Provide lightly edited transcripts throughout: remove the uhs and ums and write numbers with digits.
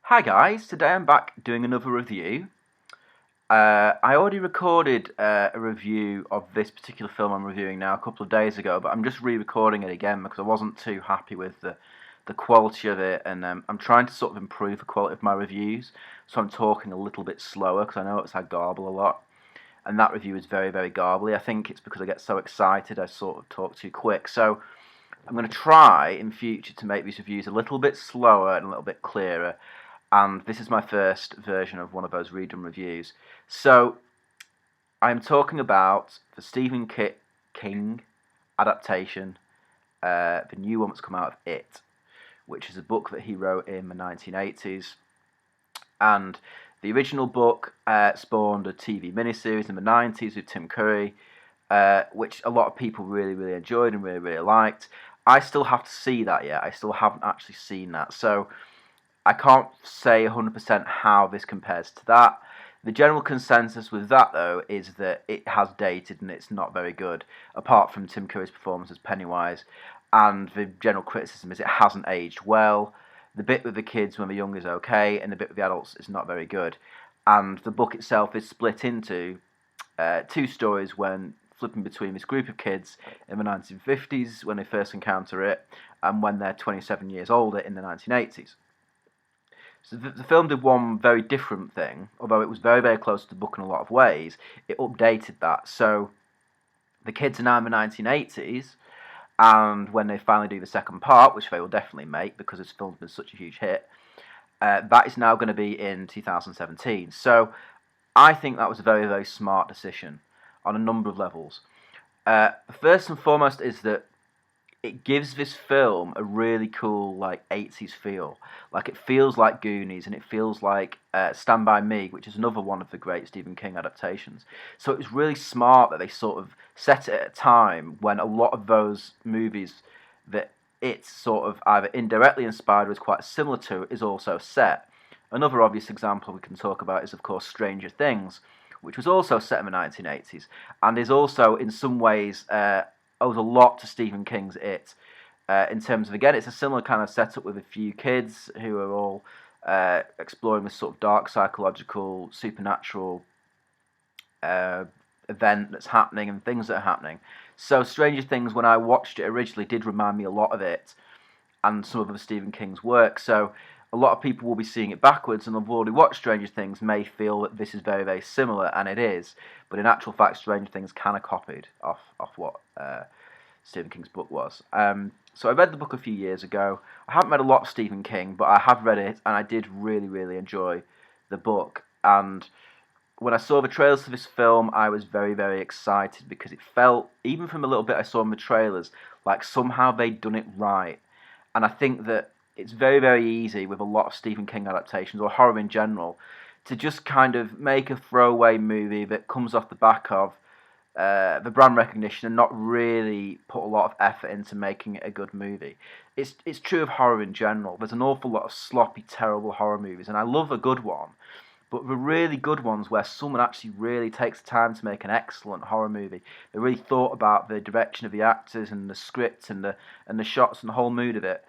Hi guys, today I'm back doing another review. I already recorded a review of this particular film I'm reviewing now a couple of days ago, but I'm just re-recording it again because I wasn't too happy with the quality of it, and I'm trying to sort of improve the quality of my reviews, so I'm talking a little bit slower because I know I garble a lot, and that review is very, very garbly. I think it's because I get so excited I sort of talk too quick, so I'm going to try in future to make these reviews a little bit slower and a little bit clearer, and this is my first version of one of those redone reviews. So I'm talking about the Stephen King adaptation, the new one that's come out of It, which is a book that he wrote in the 1980s. And the original book spawned a TV miniseries in the 90s with Tim Curry, which a lot of people really, really enjoyed and really, really liked. I still have to see that yet. I still haven't actually seen that. So I can't say 100% how this compares to that. The general consensus with that, though, is that it has dated and it's not very good, apart from Tim Curry's performance as Pennywise. And the general criticism is it hasn't aged well. The bit with the kids when they're young is okay, and the bit with the adults is not very good. And the book itself is split into two stories when flipping between this group of kids in the 1950s when they first encounter it, and when they're 27 years older in the 1980s. So the film did one very different thing, although it was very, very close to the book in a lot of ways. It updated that. So the kids are now in the 1980s, and when they finally do the second part, which they will definitely make because this film's been such a huge hit, that is now going to be in 2017. So I think that was a very, very smart decision on a number of levels. First and foremost is that it gives this film a really cool 80s feel. Like it feels like Goonies and it feels like Stand By Me, which is another one of the great Stephen King adaptations. So it was really smart that they sort of set it at a time when a lot of those movies that it's sort of either indirectly inspired or is quite similar to is also set. Another obvious example we can talk about is of course Stranger Things, which was also set in the 1980s and is also in some ways owes a lot to Stephen King's It. In terms of, again, it's a similar kind of setup with a few kids who are all exploring this sort of dark psychological supernatural event that's happening and things that are happening. So Stranger Things, when I watched it originally, did remind me a lot of it and some of Stephen King's work. So a lot of people will be seeing it backwards and have already watched Stranger Things may feel that this is very, very similar, and it is. But in actual fact, Stranger Things kind of copied off what Stephen King's book was. So I read the book a few years ago. I haven't read a lot of Stephen King, but I have read it, and I did really, really enjoy the book. And when I saw the trailers for this film, I was very, very excited because it felt, even from a little bit I saw in the trailers, like somehow they'd done it right. And I think that it's very, very easy with a lot of Stephen King adaptations, or horror in general, to just kind of make a throwaway movie that comes off the back of the brand recognition and not really put a lot of effort into making it a good movie. It's true of horror in general. There's an awful lot of sloppy, terrible horror movies, and I love a good one. But the really good ones where someone actually really takes the time to make an excellent horror movie, they really thought about the direction of the actors and the script and the shots and the whole mood of it.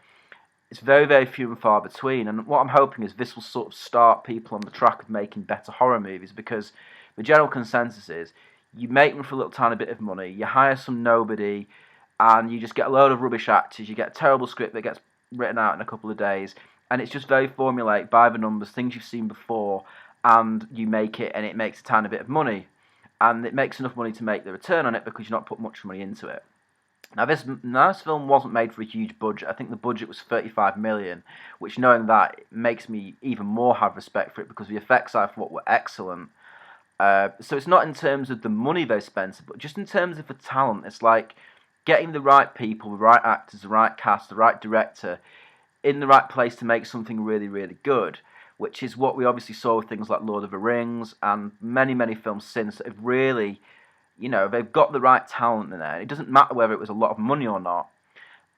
It's very, very few and far between. And what I'm hoping is this will sort of start people on the track of making better horror movies, because the general consensus is you make them for a little tiny bit of money, you hire some nobody, and you just get a load of rubbish actors, you get a terrible script that gets written out in a couple of days, and it's just very formulaic, by the numbers, things you've seen before, and you make it, and it makes a tiny bit of money. And it makes enough money to make the return on it because you've not put much money into it. Now this film wasn't made for a huge budget. I think the budget was 35 million, which, knowing that, makes me even more have respect for it because the effects I thought were excellent. So it's not in terms of the money they spent, but just in terms of the talent. It's like getting the right people, the right actors, the right cast, the right director in the right place to make something really, really good, which is what we obviously saw with things like Lord of the Rings and many, many films since that have really, they've got the right talent in there. It doesn't matter whether it was a lot of money or not.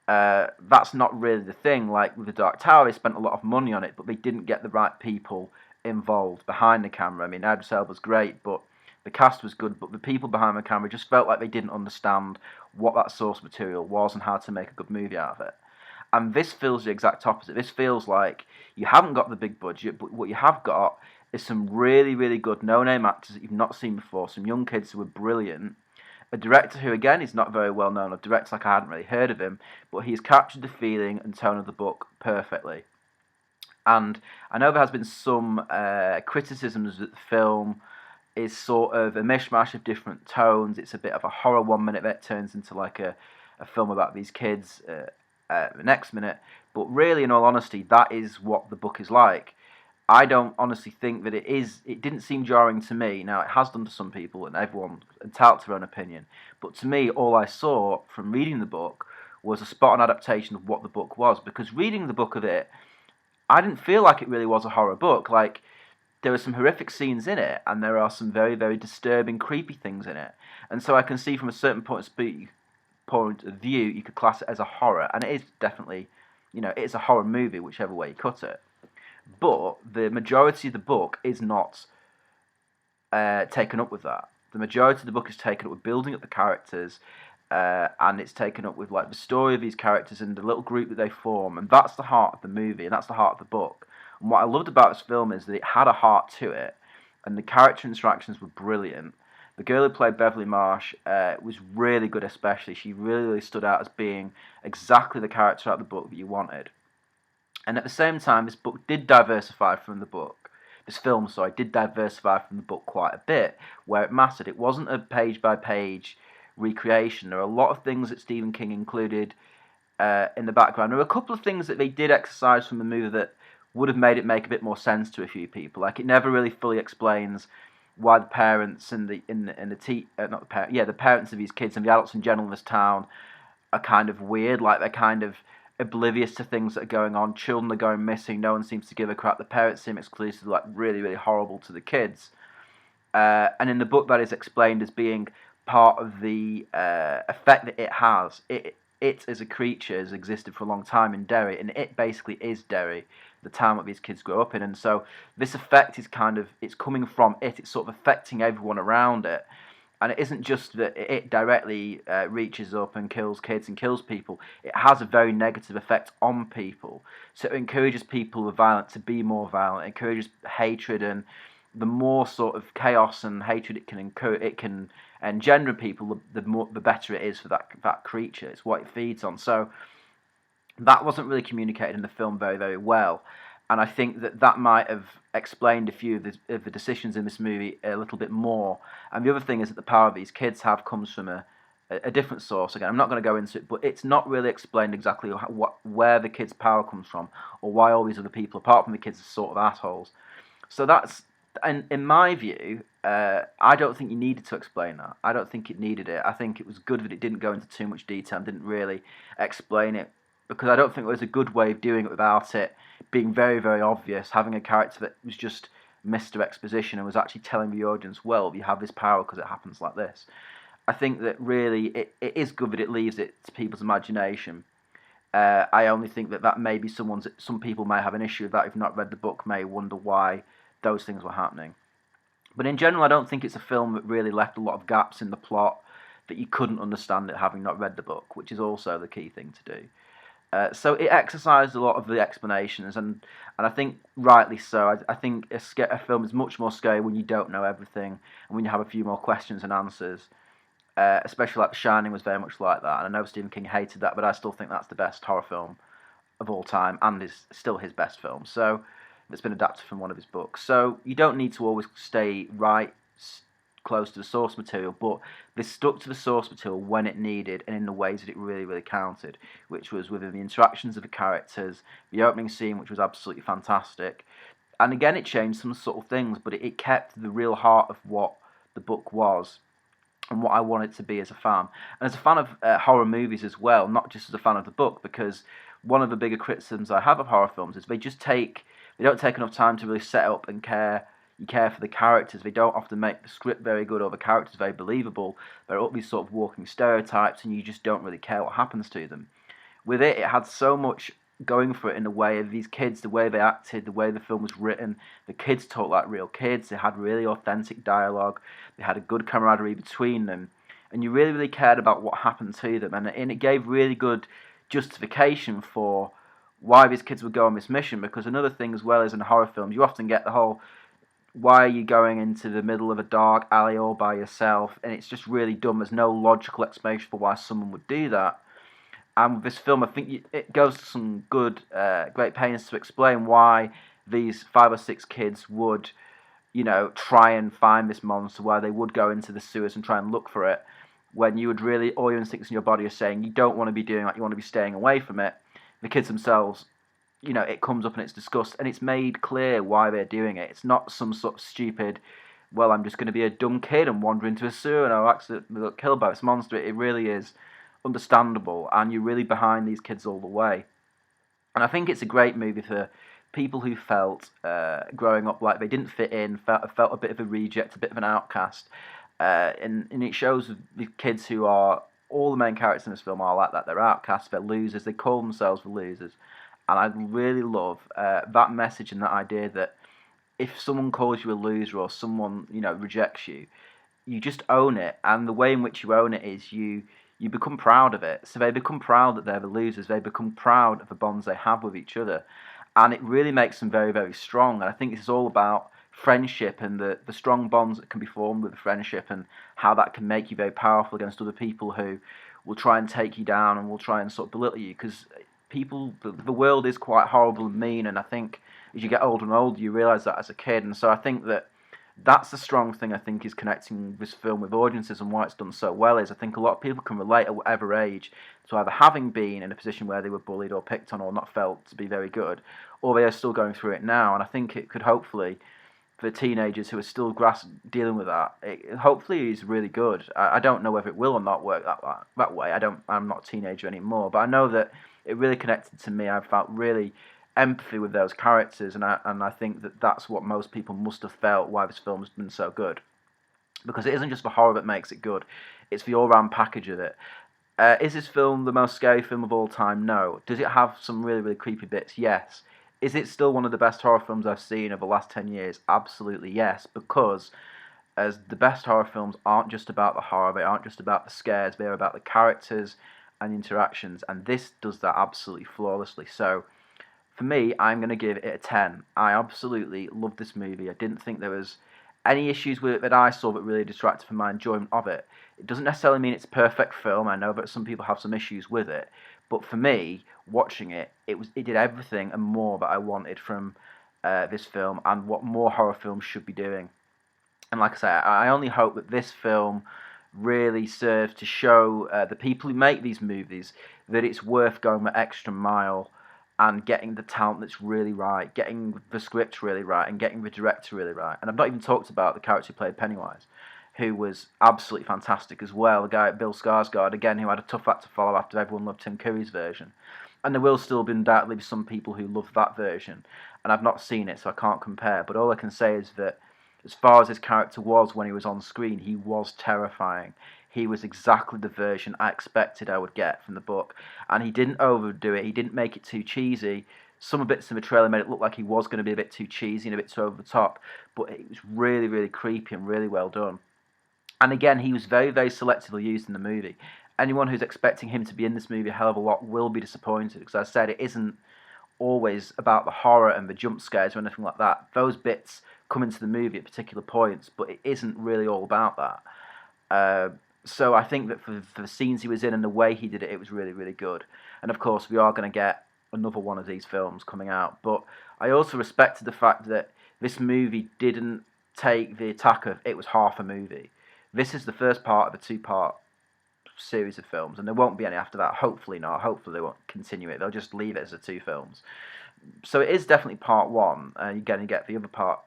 That's not really the thing. Like with The Dark Tower, they spent a lot of money on it, but they didn't get the right people involved behind the camera. I mean, Idris Elba's great, but the cast was good, but the people behind the camera just felt like they didn't understand what that source material was and how to make a good movie out of it. And this feels the exact opposite. This feels like you haven't got the big budget, but what you have got is some really, really good no-name actors that you've not seen before, some young kids who are brilliant, a director who, again, is not very well known, a director like I hadn't really heard of him, but he's captured the feeling and tone of the book perfectly. And I know there has been some criticisms that the film is sort of a mishmash of different tones. It's a bit of a horror 1 minute that turns into like a film about these kids the next minute. But really, in all honesty, that is what the book is like. I don't honestly think that it is. It didn't seem jarring to me. Now, it has done to some people, and everyone entitled to their own opinion. But to me, all I saw from reading the book was a spot-on adaptation of what the book was. Because reading the book of it, I didn't feel like it really was a horror book. Like, there are some horrific scenes in it, and there are some very, very disturbing, creepy things in it. And so I can see from a certain point of view, you could class it as a horror, and it is definitely, it's a horror movie, whichever way you cut it. But the majority of the book is not taken up with that. The majority of the book is taken up with building up the characters, and it's taken up with like the story of these characters and the little group that they form, and that's the heart of the movie, and that's the heart of the book. And what I loved about this film is that it had a heart to it, and the character interactions were brilliant. The girl who played Beverly Marsh was really good, especially. She really, really stood out as being exactly the character out of the book that you wanted. And at the same time, this book did diversify from the book. This film, sorry, did diversify from the book quite a bit, where it mattered. It wasn't a page-by-page recreation. There are a lot of things that Stephen King included in the background. There were a couple of things that they did exercise from the movie that would have made it make a bit more sense to a few people. Like, it never really fully explains why the parents and the parents of these kids and the adults in general in this town are kind of weird. Like, they're kind of oblivious to things that are going on. Children are going missing. No one seems to give a crap. The parents seem exclusively like really, really horrible to the kids. And in the book, that is explained as being part of the effect that it has. It as a creature has existed for a long time in Derry, and it basically is Derry, the town that these kids grow up in. And so this effect is it's coming from it. It's sort of affecting everyone around it. And it isn't just that it directly reaches up and kills kids and kills people. It has a very negative effect on people. So it encourages people who are violent to be more violent. It encourages hatred, and the more sort of chaos and hatred it can engender in people, the better it is for that creature. It's what it feeds on. So that wasn't really communicated in the film very, very well. And I think that might have explained a few of the decisions in this movie a little bit more. And the other thing is that the power these kids have comes from a different source. Again, I'm not going to go into it, but it's not really explained exactly where the kids' power comes from, or why all these other people, apart from the kids, are sort of assholes. So that's, and in my view, I don't think you needed to explain that. I don't think it needed it. I think it was good that it didn't go into too much detail and didn't really explain it, because I don't think there was a good way of doing it without it being very, very obvious, having a character that was just Mr. Exposition and was actually telling the audience, well, you have this power because it happens like this. I think that really it is good that it leaves it to people's imagination. I only think that maybe some people may have an issue with that, if not read the book, may wonder why those things were happening. But in general, I don't think it's a film that really left a lot of gaps in the plot that you couldn't understand it having not read the book, which is also the key thing to do. So it exercised a lot of the explanations, and I think rightly so. I think a film is much more scary when you don't know everything, and when you have a few more questions and answers. Especially like The Shining was very much like that, and I know Stephen King hated that, but I still think that's the best horror film of all time, and is still his best film. So it's been adapted from one of his books. So you don't need to always stay close to the source material, but they stuck to the source material when it needed and in the ways that it really, really counted, which was within the interactions of the characters, the opening scene, which was absolutely fantastic. And again, it changed some subtle things, but it kept the real heart of what the book was and what I want it to be as a fan. And as a fan of horror movies as well, not just as a fan of the book, because one of the bigger criticisms I have of horror films is they don't take enough time to really set up and care for the characters. They don't often make the script very good or the characters very believable. They're all these sort of walking stereotypes, and you just don't really care what happens to them. With it had so much going for it in the way of these kids, the way they acted, the way the film was written. The kids talked like real kids. They had really authentic dialogue. They had a good camaraderie between them. And you really, really cared about what happened to them. And it gave really good justification for why these kids would go on this mission. Because another thing as well is in horror films, you often get the whole, why are you going into the middle of a dark alley all by yourself? And it's just really dumb. There's no logical explanation for why someone would do that. And with this film, I think it goes to some great pains to explain why these 5 or 6 kids would, try and find this monster, why they would go into the sewers and try and look for it, when you would really, all your instincts in your body are saying you don't want to be doing that, you want to be staying away from it. The kids themselves, it comes up and it's discussed, and it's made clear why they're doing it. It's not some sort of stupid, well, I'm just going to be a dumb kid and wander into a sewer and I'll accidentally get killed by this monster. It really is understandable, and you're really behind these kids all the way. And I think it's a great movie for people who felt growing up like they didn't fit in, felt a bit of a reject, a bit of an outcast. And it shows the kids who are, all the main characters in this film are like that. They're outcasts, they're losers, they call themselves the losers. And I really love that message and that idea that if someone calls you a loser or someone, rejects you, you just own it. And the way in which you own it is you become proud of it. So they become proud that they're the losers. They become proud of the bonds they have with each other. And it really makes them very, very strong. And I think this is all about friendship and the strong bonds that can be formed with friendship, and how that can make you very powerful against other people who will try and take you down and will try and sort of belittle you. Because the world is quite horrible and mean. And I think as you get older and older, you realise that as a kid. And so I think that's the strong thing, I think, is connecting this film with audiences, and why it's done so well is I think a lot of people can relate at whatever age to either having been in a position where they were bullied or picked on or not felt to be very good, or they are still going through it now. And I think it could hopefully, for teenagers who are still dealing with that, it hopefully is really good. I don't know whether it will or not work that way. I'm not a teenager anymore, but I know that it really connected to me. I felt really empathy with those characters, and I think that's what most people must have felt why this film has been so good, because it isn't just the horror that makes it good, it's the all-round package of it. Is this film the most scary film of all time? No. Does it have some really, really creepy bits? Yes. Is it still one of the best horror films I've seen over the last 10 years? Absolutely yes, because as the best horror films aren't just about the horror, they aren't just about the scares, they're about the characters and interactions, and this does that absolutely flawlessly. So for me, I'm going to give it a 10. I absolutely loved this movie. I didn't think there was any issues with it that I saw that really distracted from my enjoyment of it. It doesn't necessarily mean it's a perfect film. I know that some people have some issues with it. But for me, watching it, it did everything and more that I wanted from this film, and what more horror films should be doing. And like I say, I only hope that this film really serves to show the people who make these movies that it's worth going the extra mile and getting the talent that's really right, getting the script really right, and getting the director really right. And I've not even talked about the character who played Pennywise, who was absolutely fantastic as well. The guy, Bill Skarsgård, again, who had a tough act to follow after everyone loved Tim Curry's version. And there will still be undoubtedly some people who love that version. And I've not seen it, so I can't compare. But all I can say is that as far as his character was when he was on screen, he was terrifying. He was exactly the version I expected I would get from the book. And he didn't overdo it. He didn't make it too cheesy. Some bits in the trailer made it look like he was going to be a bit too cheesy and a bit too over the top. But it was really, really creepy and really well done. And again, he was very, very selectively used in the movie. Anyone who's expecting him to be in this movie a hell of a lot will be disappointed. Because as I said, it isn't always about the horror and the jump scares or anything like that. Those bits come into the movie at particular points, but it isn't really all about that. So I think that for the scenes he was in and the way he did it, it was really, really good. And of course, we are going to get another one of these films coming out. But I also respected the fact that this movie didn't take the attack of it was half a movie. This is the first part of a two-part series of films, and there won't be any after that. Hopefully not. Hopefully they won't continue it. They'll just leave it as the two films. So it is definitely part one. You're going to get the other part,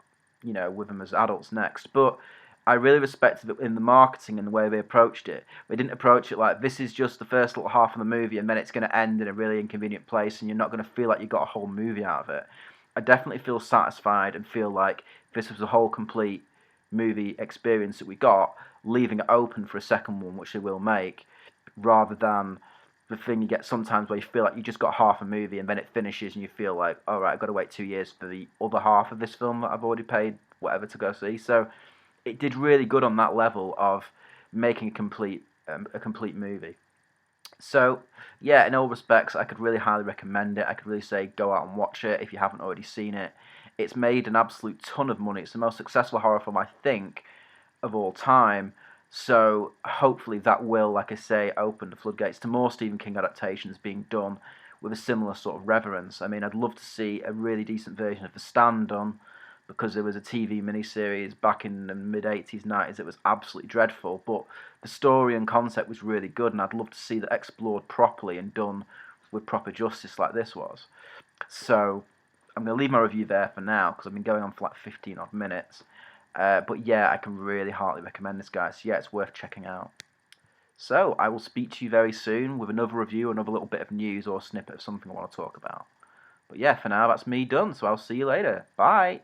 with them as adults next. But I really respected it in the marketing and the way they approached it. They didn't approach it like, this is just the first little half of the movie and then it's going to end in a really inconvenient place and you're not going to feel like you got a whole movie out of it. I definitely feel satisfied and feel like this was a whole complete movie experience that we got, leaving it open for a second one, which they will make, rather than the thing you get sometimes where you feel like you just got half a movie and then it finishes and you feel like, alright, I've got to wait 2 years for the other half of this film that I've already paid whatever to go see. So it did really good on that level of making a complete movie. So, yeah, in all respects, I could really highly recommend it. I could really say go out and watch it if you haven't already seen it. It's made an absolute ton of money. It's the most successful horror film, I think, of all time. So hopefully that will, like I say, open the floodgates to more Stephen King adaptations being done with a similar sort of reverence. I mean, I'd love to see a really decent version of The Stand done, because there was a TV miniseries back in the mid 80s, 90s that was absolutely dreadful, but the story and concept was really good, and I'd love to see that explored properly and done with proper justice like this was. So I'm going to leave my review there for now because I've been going on for like 15 odd minutes. But yeah, I can really heartily recommend this, guys. So yeah, it's worth checking out. So I will speak to you very soon with another review, another little bit of news or snippet of something I want to talk about. But yeah, for now, that's me done. So I'll see you later. Bye.